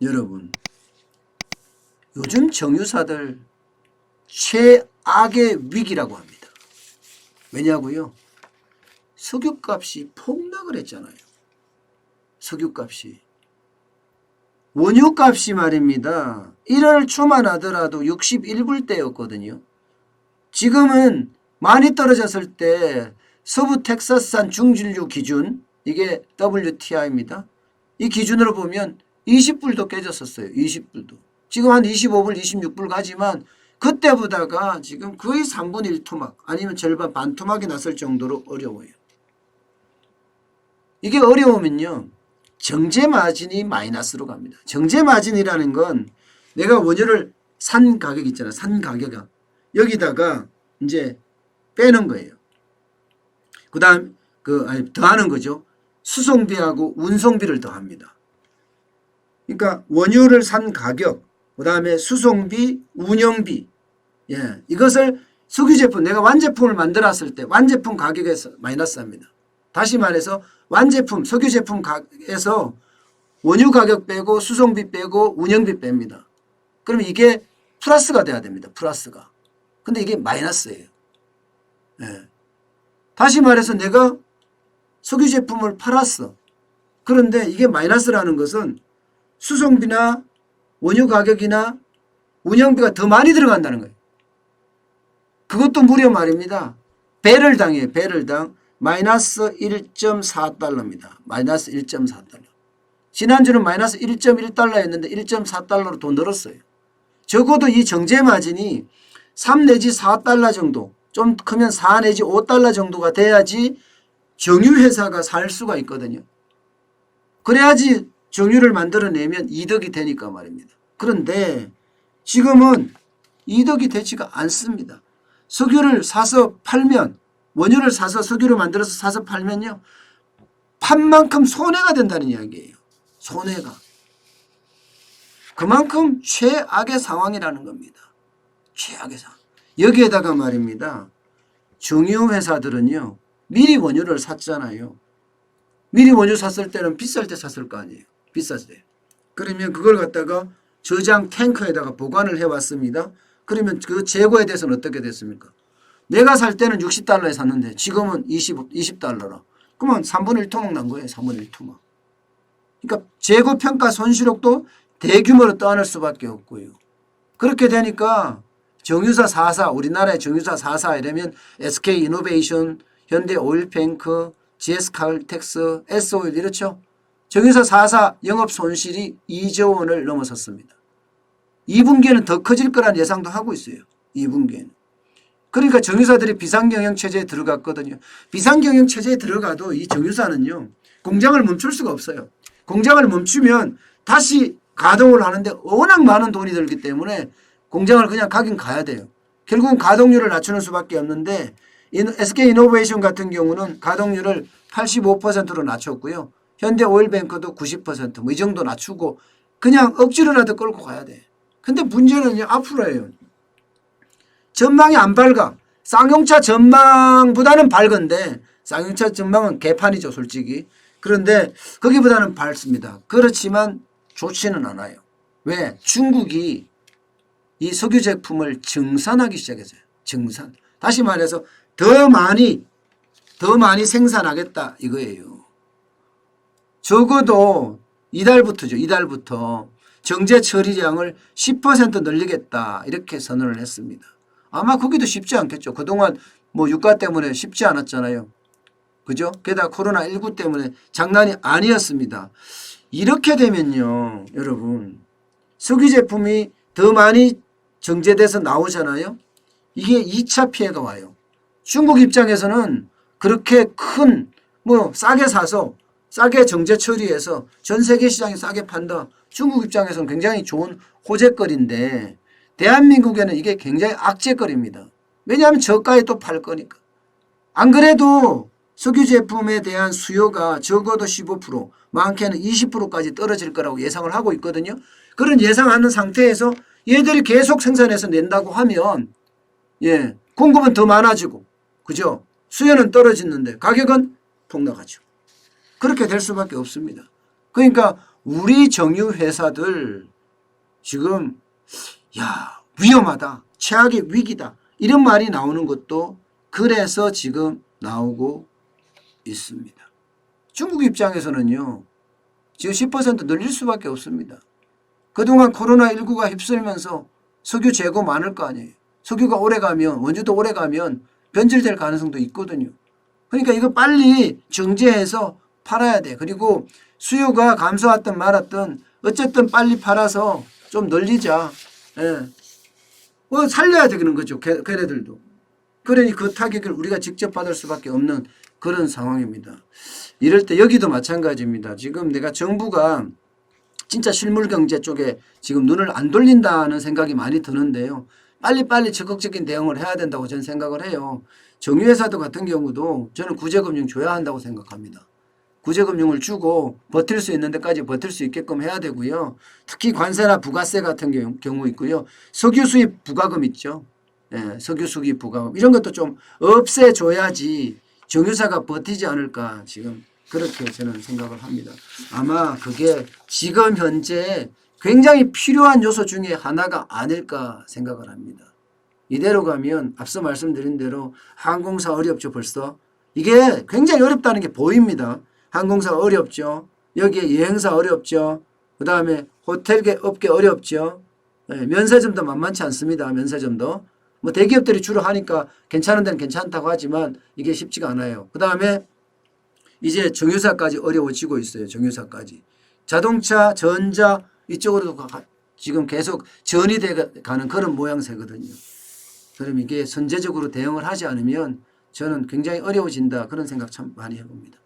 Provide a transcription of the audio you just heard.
여러분, 요즘 정유사들 최악의 위기라고 합니다. 왜냐고요? 석유값이 폭락을 했잖아요. 석유값이. 원유값이 말입니다. 1월 초만 하더라도 61불대였거든요. 지금은 많이 떨어졌을 때 서부 텍사스산 중진유 기준, 이게 WTI입니다. 이 기준으로 보면 20불도 깨졌었어요. 20불도. 지금 한 25불, 26불 가지만 그때보다가 지금 거의 3분의 1 토막 아니면 절반 반 토막이 났을 정도로 어려워요. 이게 어려우면요. 정제 마진이 마이너스로 갑니다. 정제 마진이라는 건 내가 원유를 산 가격 있잖아요. 산 가격이 여기다가 이제 빼는 거예요. 그 다음 더하는 거죠. 수송비하고 운송비를 더합니다. 그러니까 원유를 산 가격, 그 다음에 수송비, 운영비, 이것을 석유 제품, 내가 완제품을 만들었을 때 완제품 가격에서 마이너스합니다. 다시 말해서 완제품, 석유 제품에서 원유 가격 빼고 수송비 빼고 운영비 뺍니다. 그러면 이게 플러스가 돼야 됩니다. 플러스가. 근데 이게 마이너스예요. 다시 말해서 내가 석유 제품을 팔았어. 그런데 이게 마이너스라는 것은 수송비나 원유 가격이나 운영비가 더 많이 들어간다는 거예요. 그것도 무려 말입니다. 배럴당이에요. 배럴당. 마이너스 1.4달러입니다. 마이너스 1.4달러. 지난주는 마이너스 1.1달러였는데 1.4달러로 더 늘었어요. 적어도 이 정제 마진이 3 내지 4달러 정도, 좀 크면 4 내지 5달러 정도가 돼야지 정유회사가 살 수가 있거든요. 그래야지 정유를 만들어내면 이득이 되니까 말입니다. 그런데 지금은 이득이 되지가 않습니다. 석유를 사서 팔면, 원유를 사서 석유를 만들어서 사서 팔면요, 판 만큼 손해가 된다는 이야기예요. 손해가. 그만큼 최악의 상황이라는 겁니다. 최악의 상황. 여기에다가 말입니다. 정유회사들은요, 미리 원유를 샀잖아요. 미리 원유 샀을 때는 비쌀 때 샀을 거 아니에요. 비쌀 때. 그러면 그걸 갖다가 저장 탱커에다가 보관을 해왔습니다. 그러면 그 재고에 대해서는 어떻게 됐습니까? 내가 살 때는 60달러에 샀는데 지금은 20달러라. 그러면 3분의 1 토막 난 거예요. 3분의 1 토막. 그러니까 재고평가 손실액도 대규모로 떠안을 수밖에 없고요. 그렇게 되니까 정유사 4사, 우리나라의 정유사 4사 이러면 SK이노베이션, 현대오일뱅크, GS칼텍스, S오일 이렇죠. 정유사 4사 영업 손실이 2조 원을 넘어섰습니다. 2분기에는 더 커질 거라는 예상도 하고 있어요. 2분기에는. 그러니까 정유사들이 비상경영체제에 들어갔거든요. 비상경영체제에 들어가도 이 정유사는요, 공장을 멈출 수가 없어요. 공장을 멈추면 다시 가동을 하는데 워낙 많은 돈이 들기 때문에 공장을 그냥 가긴 가야 돼요. 결국은 가동률을 낮추는 수밖에 없는데 SK이노베이션 같은 경우는 가동률을 85%로 낮췄고요. 현대오일뱅크도 90% 뭐 이 정도 낮추고 그냥 억지로라도 끌고 가야 돼. 근데 문제는 앞으로예요. 전망이 안 밝아. 쌍용차 전망보다는 밝은데 쌍용차 전망은 개판이죠, 솔직히. 그런데 거기보다는 밝습니다. 그렇지만 좋지는 않아요. 왜? 중국이 이 석유 제품을 증산하기 시작했어요. 증산. 다시 말해서 더 많이 생산하겠다 이거예요. 적어도 이달부터죠. 이달부터 정제 처리량을 10% 늘리겠다 이렇게 선언을 했습니다. 아마 거기도 쉽지 않겠죠. 그동안 뭐 유가 때문에 쉽지 않았잖아요. 그죠? 게다가 코로나19 때문에 장난이 아니었습니다. 이렇게 되면요, 여러분, 석유 제품이 더 많이 정제돼서 나오잖아요. 이게 2차 피해가 와요. 중국 입장에서는 그렇게 큰 뭐 싸게 사서 싸게 정제 처리해서 전 세계 시장에 싸게 판다. 중국 입장에서는 굉장히 좋은 호재거리인데 대한민국에는 이게 굉장히 악재거리입니다. 왜냐하면 저가에 또 팔 거니까. 안 그래도 석유 제품에 대한 수요가 적어도 15%, 많게는 20%까지 떨어질 거라고 예상을 하고 있거든요. 그런 예상하는 상태에서 얘들이 계속 생산해서 낸다고 하면 공급은 더 많아지고, 그죠? 수요는 떨어지는데 가격은 폭락하죠. 그렇게 될 수밖에 없습니다. 그러니까 우리 정유 회사들 지금 위험하다, 최악의 위기다 이런 말이 나오는 것도 그래서 지금 나오고 있습니다. 중국 입장에서는요, 지금 10% 늘릴 수밖에 없습니다. 그동안 코로나19가 휩쓸면서 석유 재고 많을 거 아니에요. 석유가 오래가면, 원주도 오래가면 변질될 가능성도 있거든요. 그러니까 이거 빨리 정제해서 팔아야 돼. 그리고 수요가 감소했든 말았든 어쨌든 빨리 팔아서 좀 늘리자. 예. 살려야 되는 거죠. 걔네들도. 그러니 그 타격을 우리가 직접 받을 수밖에 없는 그런 상황입니다. 이럴 때 여기도 마찬가지입니다. 지금 내가 정부가 진짜 실물 경제 쪽에 지금 눈을 안 돌린다는 생각이 많이 드는데요. 빨리빨리 적극적인 대응을 해야 된다고 저는 생각을 해요. 정유회사도 같은 경우도 저는 구제금융 줘야 한다고 생각합니다. 구제금융을 주고 버틸 수 있는 데까지 버틸 수 있게끔 해야 되고요. 특히 관세나 부가세 같은 경우 있고요. 석유 수입 부과금 있죠. 네, 석유 수입 부과금 이런 것도 좀 없애줘야지 정유사가 버티지 않을까 지금 그렇게 저는 생각을 합니다. 아마 그게 지금 현재 굉장히 필요한 요소 중에 하나가 아닐까 생각을 합니다. 이대로 가면 앞서 말씀드린 대로 항공사 어렵죠 벌써. 이게 굉장히 어렵다는 게 보입니다. 항공사 어렵죠. 여기에 여행사 어렵죠. 그 다음에 호텔 업계 어렵죠. 네, 면세점도 만만치 않습니다. 면세점도. 뭐 대기업들이 주로 하니까 괜찮은 데는 괜찮다고 하지만 이게 쉽지가 않아요. 그 다음에 이제 정유사까지 어려워지고 있어요. 정유사까지. 자동차, 전자 이쪽으로도 지금 계속 전이 돼 가는 그런 모양새거든요. 그럼 이게 선제적으로 대응을 하지 않으면 저는 굉장히 어려워진다 그런 생각 참 많이 해봅니다.